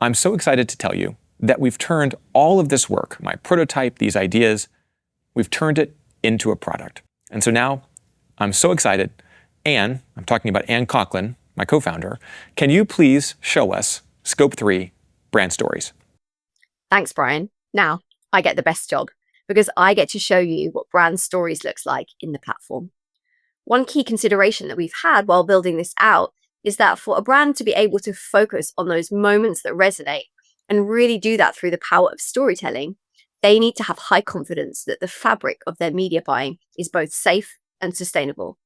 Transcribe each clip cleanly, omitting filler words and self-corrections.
I'm so excited to tell you that we've turned all of this work, my prototype, these ideas, we've turned it into a product. And so now I'm so excited. Anne, I'm talking about Anne Coughlin, my co-founder, can you please show us Scope 3 brand stories? Thanks, Brian. Now I get the best job because I get to show you what brand stories looks like in the platform. One key consideration that we've had while building this out is that for a brand to be able to focus on those moments that resonate and really do that through the power of storytelling, they need to have high confidence that the fabric of their media buying is both safe and sustainable.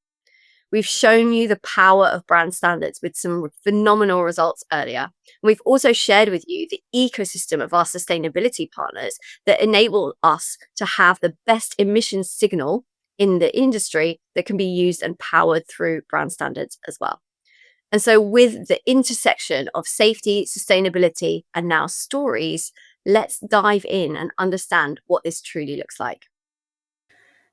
We've shown you the power of brand standards with some phenomenal results earlier. We've also shared with you the ecosystem of our sustainability partners that enable us to have the best emissions signal in the industry that can be used and powered through brand standards as well. And so with the intersection of safety, sustainability, and now stories, let's dive in and understand what this truly looks like.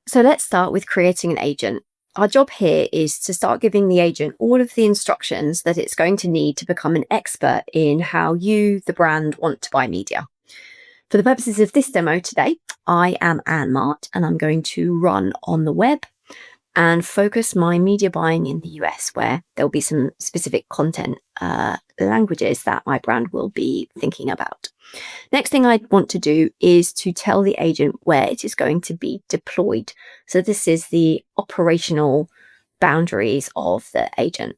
So let's start with creating an agent. Our job here is to start giving the agent all of the instructions that it's going to need to become an expert in how you, the brand, want to buy media. For the purposes of this demo today, I am Anne Mart, and I'm going to run on the web and focus my media buying in the US, where there'll be some specific content languages that my brand will be thinking about. Next thing I want to do is to tell the agent where it is going to be deployed. So this is the operational boundaries of the agent.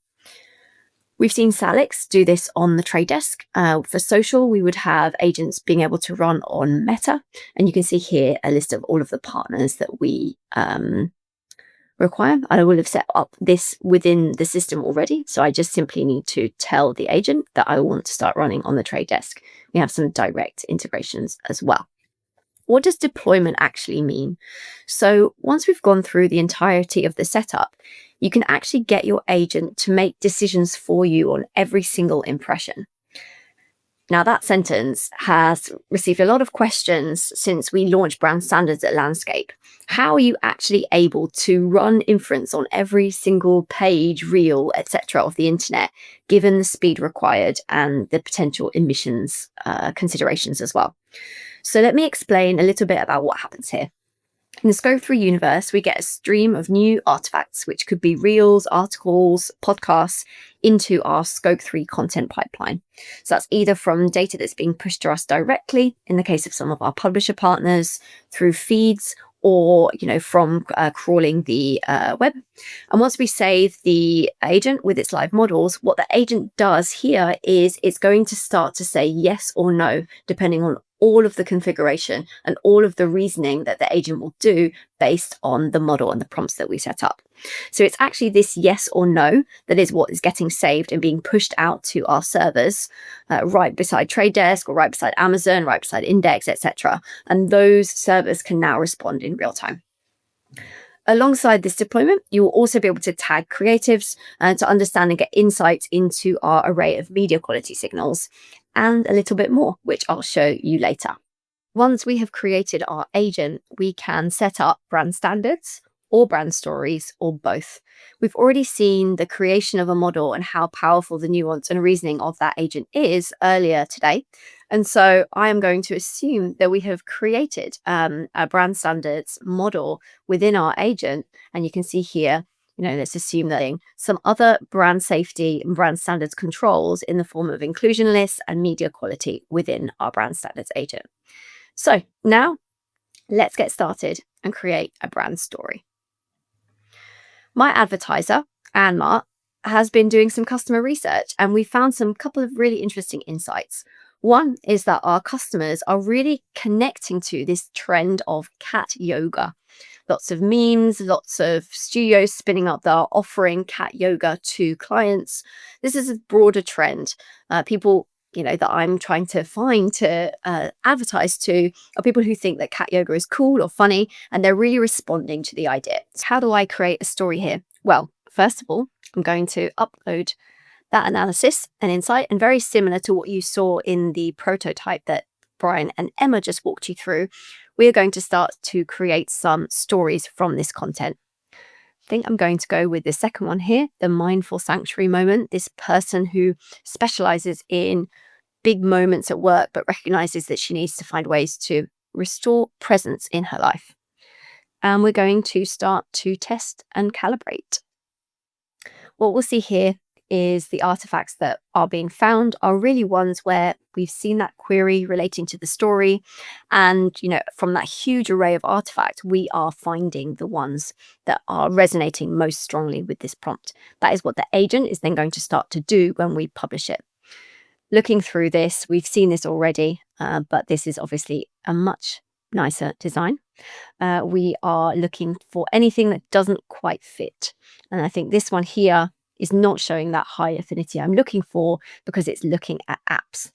We've seen Salix do this on the trade desk. For social, we would have agents being able to run on Meta. And you can see here a list of all of the partners that we require. I will have set up this within the system already. So I just simply need to tell the agent that I want to start running on the trade desk. We have some direct integrations as well. What does deployment actually mean? So once we've gone through the entirety of the setup, you can actually get your agent to make decisions for you on every single impression. Now, that sentence has received a lot of questions since we launched brand standards at Landscape. How are you actually able to run inference on every single page, reel, etc. of the internet, given the speed required and the potential emissions considerations as well? So let me explain a little bit about what happens here. In the Scope 3 universe, we get a stream of new artifacts, which could be reels, articles, podcasts, into our Scope 3 content pipeline. So that's either from data that's being pushed to us directly, in the case of some of our publisher partners, through feeds, or from crawling the web. And once we save the agent with its live models, what the agent does here is it's going to start to say yes or no, depending on all of the configuration and all of the reasoning that the agent will do based on the model and the prompts that we set up. So it's actually this yes or no that is what is getting saved and being pushed out to our servers right beside Trade Desk or right beside Amazon, right beside Index, etc. And those servers can now respond in real time. Alongside this deployment, you will also be able to tag creatives to understand and get insights into our array of media quality signals and a little bit more, which I'll show you later. Once we have created our agent, we can set up brand standards or brand stories or both. We've already seen the creation of a model and how powerful the nuance and reasoning of that agent is earlier today. And so I am going to assume that we have created a brand standards model within our agent. And you can see here, let's assume that some other brand safety and brand standards controls in the form of inclusion lists and media quality within our brand standards agent. So now let's get started and create a brand story. My advertiser, Anne Mart, has been doing some customer research, and we found some couple of really interesting insights. One is that our customers are really connecting to this trend of cat yoga. Lots of memes, lots of studios spinning up that are offering cat yoga to clients. This is a broader trend. People that I'm trying to find to advertise to are people who think that cat yoga is cool or funny, and they're really responding to the idea. So how do I create a story here? Well, first of all, I'm going to upload that analysis and insight, and very similar to what you saw in the prototype that Brian and Emma just walked you through, we are going to start to create some stories from this content. I think I'm going to go with the second one here, the mindful sanctuary moment. This person who specializes in big moments at work, but recognizes that she needs to find ways to restore presence in her life. And we're going to start to test and calibrate. What we'll see here is the artifacts that are being found are really ones where we've seen that query relating to the story. And, from that huge array of artifacts, we are finding the ones that are resonating most strongly with this prompt. That is what the agent is then going to start to do when we publish it. Looking through this, we've seen this already, but this is obviously a much nicer design. We are looking for anything that doesn't quite fit. And I think this one here is not showing that high affinity I'm looking for because it's looking at apps.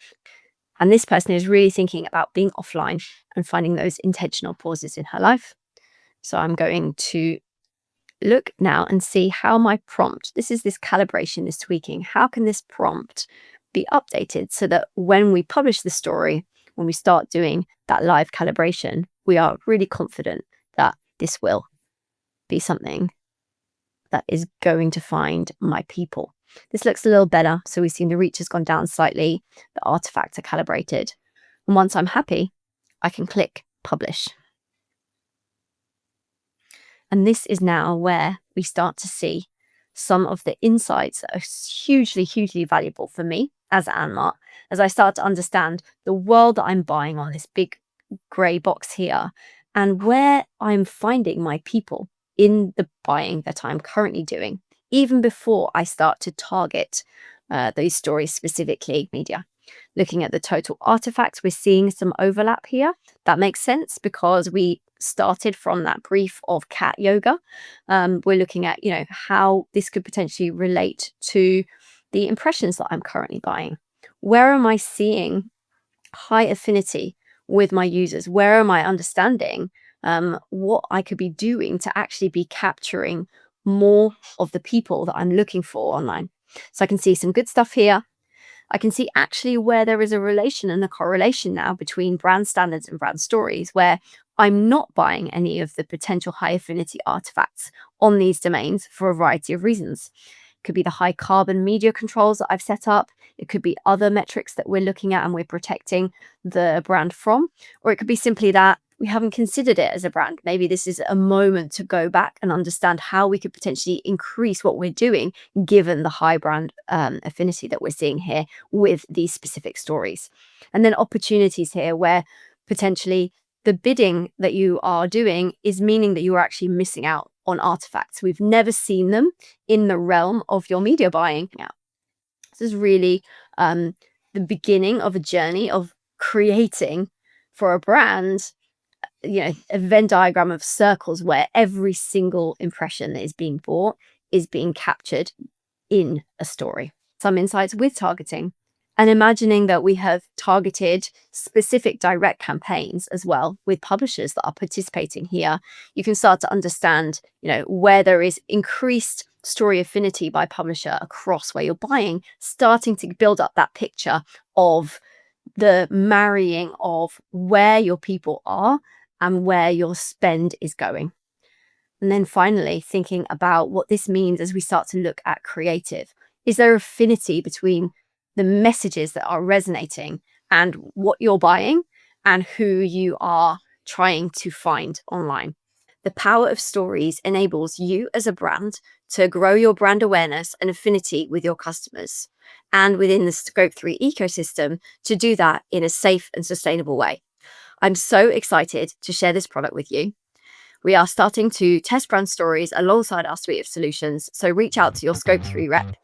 And this person is really thinking about being offline and finding those intentional pauses in her life. So I'm going to look now and see how my prompt, this calibration, this tweaking, how can this prompt be updated so that when we publish the story, when we start doing that live calibration, we are really confident that this will be something that is going to find my people. This looks a little better. So we've seen the reach has gone down slightly. The artifacts are calibrated. And once I'm happy, I can click publish. And this is now where we start to see some of the insights that are hugely, hugely valuable for me as Anmart, as I start to understand the world that I'm buying on this big gray box here and where I'm finding my people in the buying that I'm currently doing, even before I start to target those stories specifically media. Looking at the total artifacts, we're seeing some overlap here. That makes sense because we started from that brief of cat yoga. We're looking at, how this could potentially relate to the impressions that I'm currently buying. Where am I seeing high affinity with my users? Where am I understanding what I could be doing to actually be capturing more of the people that I'm looking for online? So I can see some good stuff here. I can see actually where there is a relation and a correlation now between brand standards and brand stories, where I'm not buying any of the potential high affinity artifacts on these domains for a variety of reasons. It could be the high carbon media controls that I've set up. It could be other metrics that we're looking at and we're protecting the brand from, or it could be simply that we haven't considered it as a brand. Maybe this is a moment to go back and understand how we could potentially increase what we're doing, given the high brand affinity that we're seeing here with these specific stories. And then opportunities here where potentially the bidding that you are doing is meaning that you are actually missing out on artifacts. We've never seen them in the realm of your media buying. Now, this is really the beginning of a journey of creating for a brand, a Venn diagram of circles where every single impression that is being bought is being captured in a story. Some insights with targeting, and imagining that we have targeted specific direct campaigns as well with publishers that are participating here. You can start to understand, where there is increased story affinity by publisher across where you're buying, starting to build up that picture of the marrying of where your people are and where your spend is going. And then finally, thinking about what this means as we start to look at creative. Is there affinity between the messages that are resonating and what you're buying and who you are trying to find online? The power of stories enables you as a brand to grow your brand awareness and affinity with your customers, and within the Scope 3 ecosystem to do that in a safe and sustainable way. I'm so excited to share this product with you. We are starting to test brand stories alongside our suite of solutions, so reach out to your Scope 3 rep